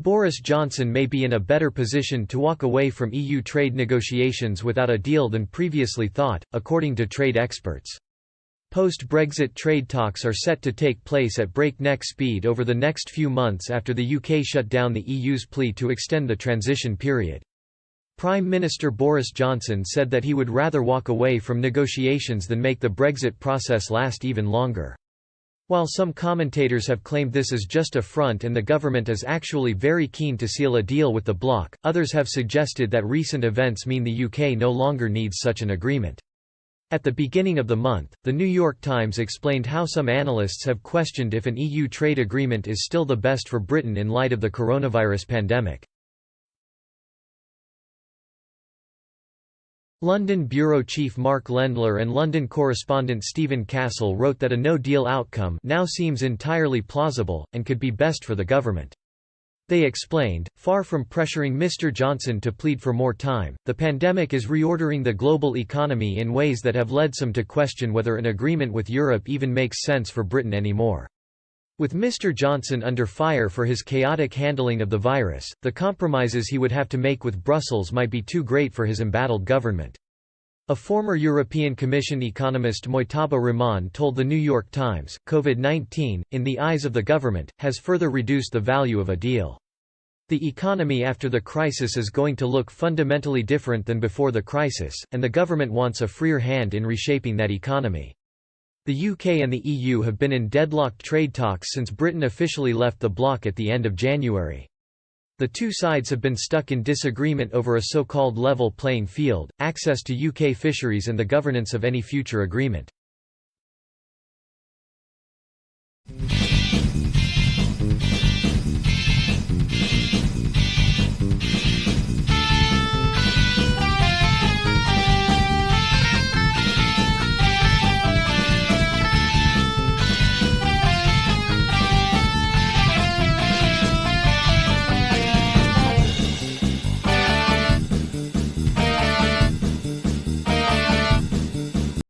Boris Johnson may be in a better position to walk away from EU trade negotiations without a deal than previously thought, according to trade experts. Post-Brexit trade talks are set to take place at breakneck speed over the next few months after the UK shut down the EU's plea to extend the transition period. Prime Minister Boris Johnson said that he would rather walk away from negotiations than make the Brexit process last even longer. While some commentators have claimed this is just a front and the government is actually very keen to seal a deal with the bloc, others have suggested that recent events mean the UK no longer needs such an agreement. At the beginning of the month, The New York Times explained how some analysts have questioned if an EU trade agreement is still the best for Britain in light of the coronavirus pandemic. London bureau chief Mark Lendler and London correspondent Stephen Castle wrote that a no-deal outcome now seems entirely plausible, and could be best for the government. They explained, far from pressuring Mr. Johnson to plead for more time, the pandemic is reordering the global economy in ways that have led some to question whether an agreement with Europe even makes sense for Britain anymore. With Mr. Johnson under fire for his chaotic handling of the virus, the compromises he would have to make with Brussels might be too great for his embattled government. A former European Commission economist Mojtaba Rahman told The New York Times, COVID-19, in the eyes of the government, has further reduced the value of a deal. The economy after the crisis is going to look fundamentally different than before the crisis, and the government wants a freer hand in reshaping that economy. The UK and the EU have been in deadlocked trade talks since Britain officially left the bloc at the end of January. The two sides have been stuck in disagreement over a so-called level playing field, access to UK fisheries and the governance of any future agreement.